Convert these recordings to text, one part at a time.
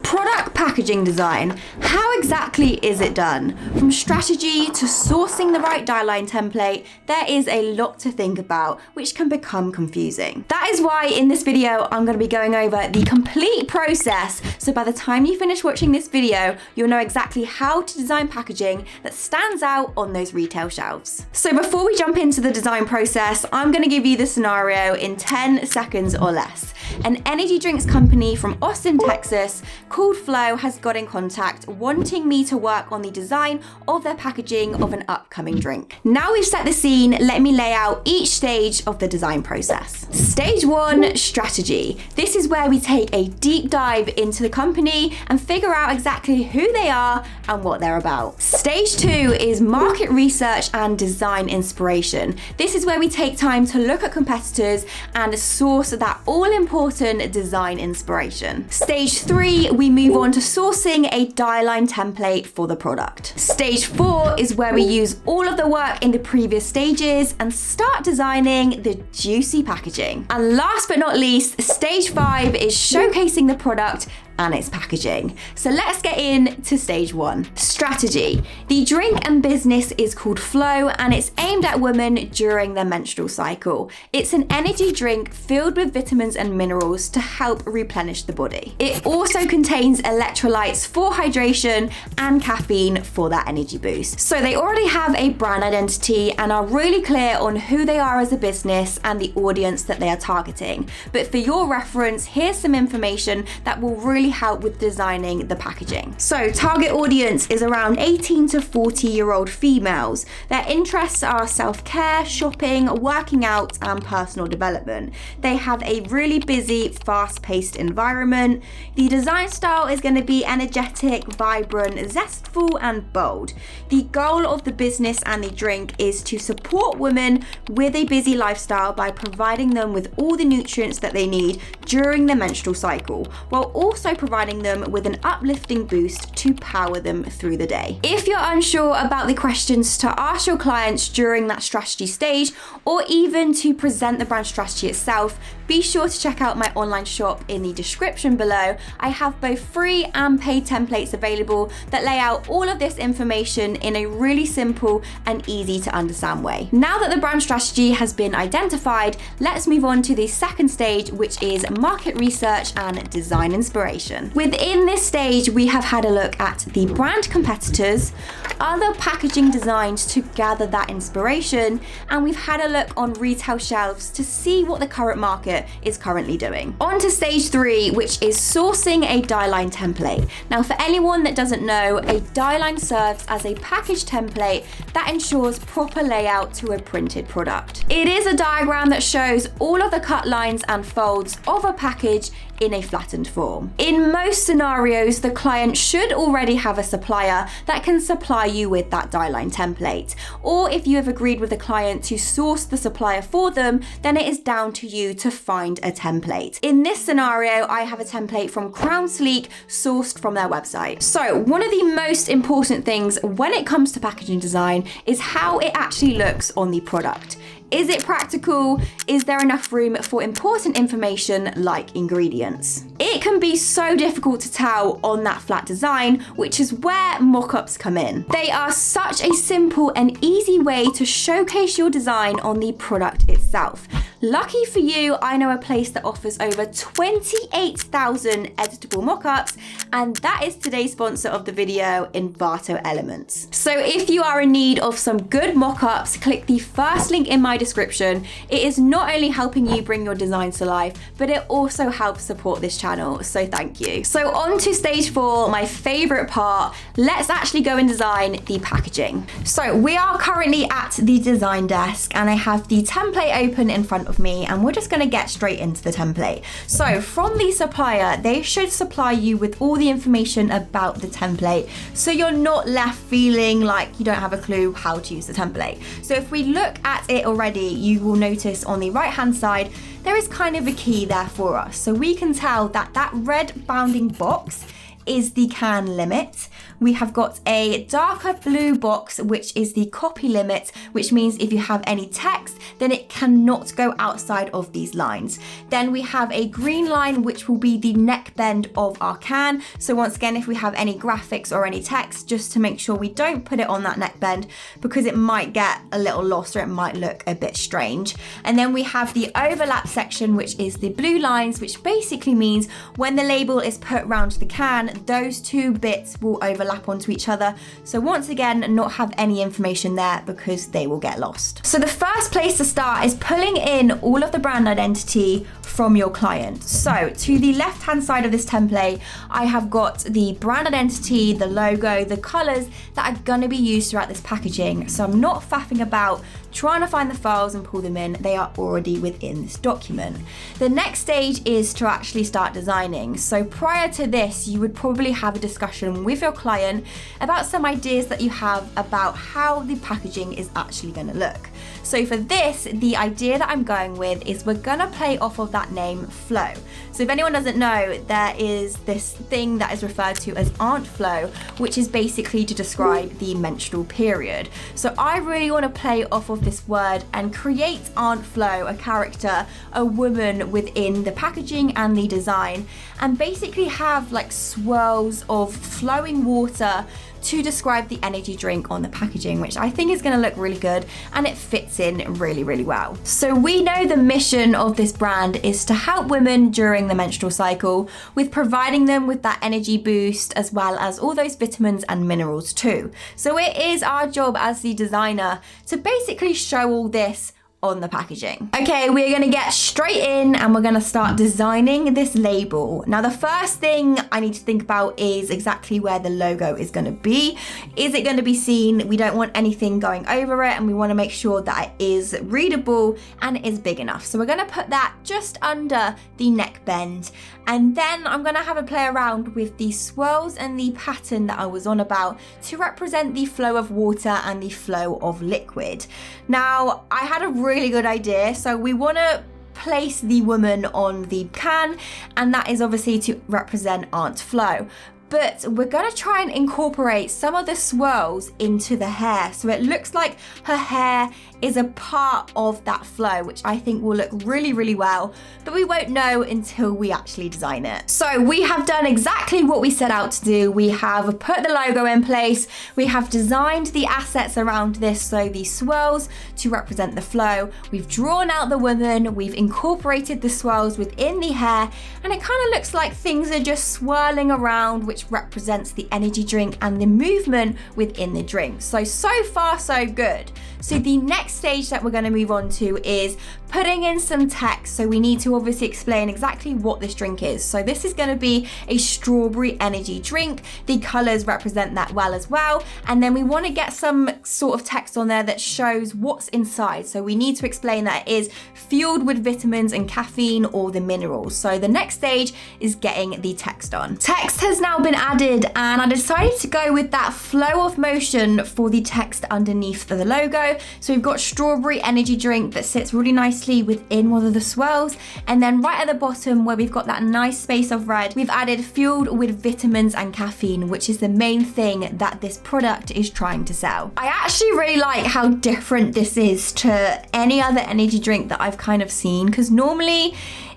Product packaging design. How exactly is it done? From strategy to sourcing the right die line template, there is a lot to think about, which can become confusing. That is why in this video, I'm going to be going over the complete process. So by the time you finish watching this video, you'll know exactly how to design packaging that stands out on those retail shelves. So before we jump into the design process, I'm going to give you the scenario in 10 seconds or less. An energy drinks company from Austin, Texas, called Flow has got in contact wanting me to work on the design of their packaging of an upcoming drink. Now we've set the scene, let me lay out each stage of the design process. Stage 1, strategy. This is where we take a deep dive into the company and figure out exactly who they are and what they're about. Stage 2 is market research and design inspiration. This is where we take time to look at competitors and source that all-important design inspiration. Stage 3, we move on to sourcing a die line template for the product. Stage 4 is where we use all of the work in the previous stages and start designing the juicy packaging. And last but not least, stage 5 is showcasing the product and its packaging. So let's get into stage 1. Strategy. The drink and business is called Flow and it's aimed at women during their menstrual cycle. It's an energy drink filled with vitamins and minerals to help replenish the body. It also contains electrolytes for hydration and caffeine for that energy boost. So they already have a brand identity and are really clear on who they are as a business and the audience that they are targeting. But for your reference, here's some information that will really help with designing the packaging. So target audience is around 18 to 40-year-old females. Their interests are self-care, shopping, working out, and personal development. They have a really busy, fast-paced environment. The design style is going to be energetic, vibrant, zestful, and bold. The goal of the business and the drink is to support women with a busy lifestyle by providing them with all the nutrients that they need during their menstrual cycle, while also providing them with an uplifting boost to power them through the day. If you're unsure about the questions to ask your clients during that strategy stage, or even to present the brand strategy itself, be sure to check out my online shop in the description below. I have both free and paid templates available that lay out all of this information in a really simple and easy to understand way. Now that the brand strategy has been identified, let's move on to the second stage, which is market research and design inspiration. Within this stage, we have had a look at the brand competitors, other packaging designs to gather that inspiration, and we've had a look on retail shelves to see what the current market is currently doing. On to stage 3, which is sourcing a die line template. Now, for anyone that doesn't know, a die line serves as a package template that ensures proper layout to a printed product. It is a diagram that shows all of the cut lines and folds of a package in a flattened form. In most scenarios, the client should already have a supplier that can supply you with that die line template. Or if you have agreed with the client to source the supplier for them, then it is down to you to find a template. In this scenario, I have a template from Crown Sleek sourced from their website. So one of the most important things when it comes to packaging design is how it actually looks on the product. Is it practical? Is there enough room for important information like ingredients? It can be so difficult to tell on that flat design, which is where mockups come in. They are such a simple and easy way to showcase your design on the product itself. Lucky for you, I know a place that offers over 28,000 editable mockups, and that is today's sponsor of the video, Envato Elements. So if you are in need of some good mockups, click the first link in my description. It is not only helping you bring your designs to life, but it also helps support this channel, so thank you. So on to stage 4, my favorite part. Let's actually go and design the packaging. So we are currently at the design desk and I have the template open in front of me, and we're just going to get straight into the template. So from the supplier, they should supply you with all the information about the template, so you're not left feeling like you don't have a clue how to use the template. So if we look at it already, you will notice on the right hand side there is kind of a key there for us, so we can tell that that red bounding box is the can limit. We have got a darker blue box, which is the copy limit, which means if you have any text, then it cannot go outside of these lines. Then we have a green line, which will be the neck bend of our can. So once again, if we have any graphics or any text, just to make sure we don't put it on that neck bend, because it might get a little lost or it might look a bit strange. And then we have the overlap section, which is the blue lines, which basically means when the label is put round the can, those two bits will overlap onto each other. So once again, not have any information there because they will get lost. So the first place to start is pulling in all of the brand identity from your client. So to the left hand side of this template, I have got the brand identity, the logo, the colors that are going to be used throughout this packaging. So I'm not faffing about trying to find the files and pull them in. They are already within this document. The next stage is to actually start designing. So prior to this, you would probably have a discussion with your client about some ideas that you have about how the packaging is actually going to look. So for this, the idea that I'm going with is we're gonna play off of that name Flow. So if anyone doesn't know, there is this thing that is referred to as Aunt Flow, which is basically to describe the menstrual period. So I really want to play off of this word and create Aunt Flow, a character, a woman within the packaging and the design, and basically have like swirls of flowing water to describe the energy drink on the packaging, which I think is going to look really good and it fits in really, really well. So we know the mission of this brand is to help women during the menstrual cycle with providing them with that energy boost as well as all those vitamins and minerals too. So it is our job as the designer to basically show all this on the packaging. Okay, we're gonna get straight in and we're gonna start designing this label. Now, the first thing I need to think about is exactly where the logo is gonna be. Is it gonna be seen? We don't want anything going over it and we wanna make sure that it is readable and is big enough. So we're gonna put that just under the neck bend. And then I'm gonna have a play around with the swirls and the pattern that I was on about to represent the flow of water and the flow of liquid. Now, I had a really good idea. So we want to place the woman on the can, and that is obviously to represent Aunt Flo. But we're going to try and incorporate some of the swirls into the hair. So it looks like her hair is a part of that flow, which I think will look really, really well, but we won't know until we actually design it. So we have done exactly what we set out to do. We have put the logo in place. We have designed the assets around this. So the swirls to represent the flow. We've drawn out the woman. We've incorporated the swirls within the hair, and it kind of looks like things are just swirling around, which represents the energy drink and the movement within the drink. So far, so good. So the next stage that we're going to move on to is putting in some text. So we need to obviously explain exactly what this drink is. So this is going to be a strawberry energy drink. The colors represent that well as well. And then we want to get some sort of text on there that shows what's inside. So we need to explain that it is fueled with vitamins and caffeine or the minerals. So the next stage is getting the text on. Text has now been added and I decided to go with that flow of motion for the text underneath the logo. So we've got strawberry energy drink that sits really nicely within one of the swirls, and then right at the bottom where we've got that nice space of red, we've added fueled with vitamins and caffeine, which is the main thing that this product is trying to sell. I actually really like how different this is to any other energy drink that I've kind of seen, because normally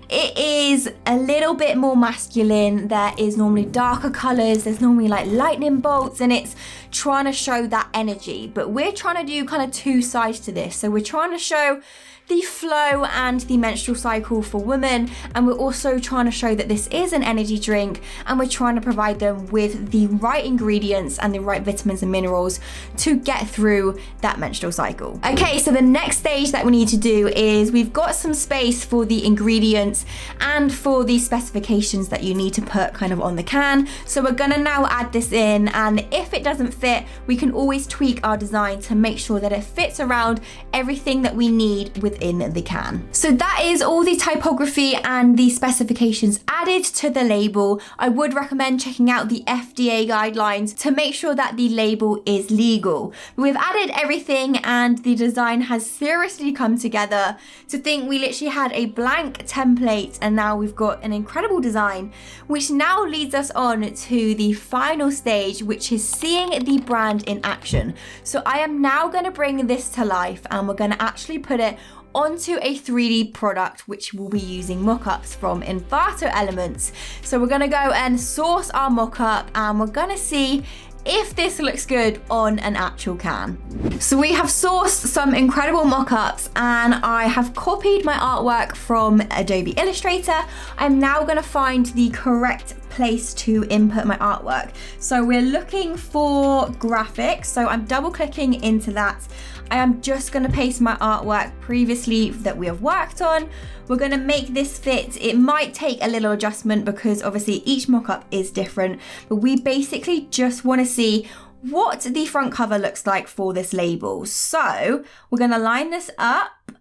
it is a little bit more masculine. There is normally darker colors. There's normally like lightning bolts, and it's trying to show that energy. But we're trying to do kind of two sides to this. So we're trying to show the flow and the menstrual cycle for women, and we're also trying to show that this is an energy drink, and we're trying to provide them with the right ingredients and the right vitamins and minerals to get through that menstrual cycle. Okay, so the next stage that we need to do is we've got some space for the ingredients and for the specifications that you need to put kind of on the can. So we're gonna now add this in, and if it doesn't fit, we can always tweak our design to make sure that it fits around everything that we need with within the can. So that is all the typography and the specifications added to the label. I would recommend checking out the FDA guidelines to make sure that the label is legal. We've added everything and the design has seriously come together. To think we literally had a blank template and now we've got an incredible design, which now leads us on to the final stage, which is seeing the brand in action. So I am now going to bring this to life and we're going to actually put it onto a 3D product, which we'll be using Mockups from Envato Elements. So we're going to go and source our mockup and we're going to see if this looks good on an actual can. So we have sourced some incredible mockups and I have copied my artwork from Adobe Illustrator. I'm now going to find the correct place to input my artwork. So we're looking for graphics. So I'm double clicking into that. I am just going to paste my artwork previously that we have worked on. We're going to make this fit. It might take a little adjustment because obviously each mockup is different, but we basically just want to see what the front cover looks like for this label. So we're going to line this up.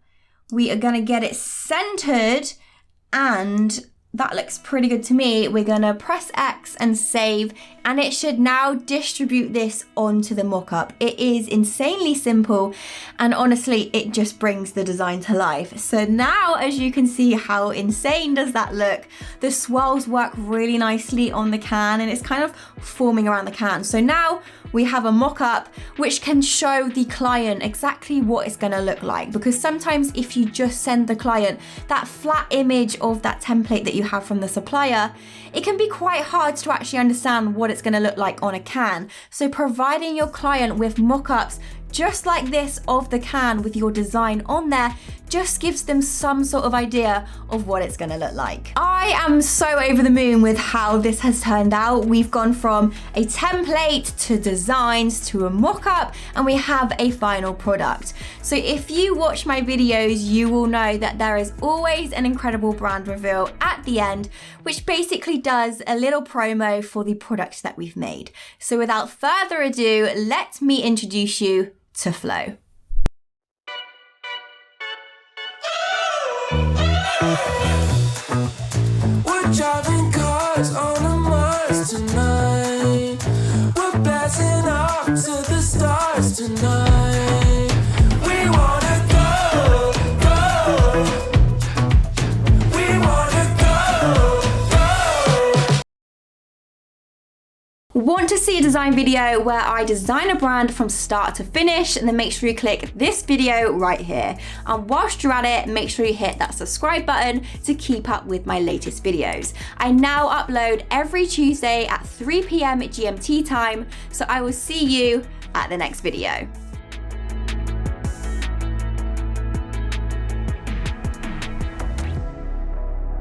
We are going to get it centered and that looks pretty good to me. We're gonna press X and save, and it should now distribute this onto the mockup. It is insanely simple, and honestly, it just brings the design to life. So now, as you can see, how insane does that look? The swirls work really nicely on the can, and it's kind of forming around the can. So now we have a mockup which can show the client exactly what it's gonna look like, because sometimes if you just send the client that flat image of that template that you have from the supplier, it can be quite hard to actually understand what it's gonna look like on a can. So providing your client with mockups just like this of the can with your design on there just gives them some sort of idea of what it's gonna look like. I am so over the moon with how this has turned out. We've gone from a template to designs to a mock-up, and we have a final product. So if you watch my videos, you will know that there is always an incredible brand reveal at the end, which basically does a little promo for the product that we've made. So without further ado, let me introduce you to Flo. We're driving cars on a Mars tonight. We're blasting off to the stars tonight. We wanna go, go. We wanna go, go. Want to see a design video where I design a brand from start to finish? Then make sure you click this video right here. And whilst you're at it, make sure you hit that subscribe button to keep up with my latest videos. I now upload every Tuesday at 3 p.m. GMT time, so I will see you at the next video.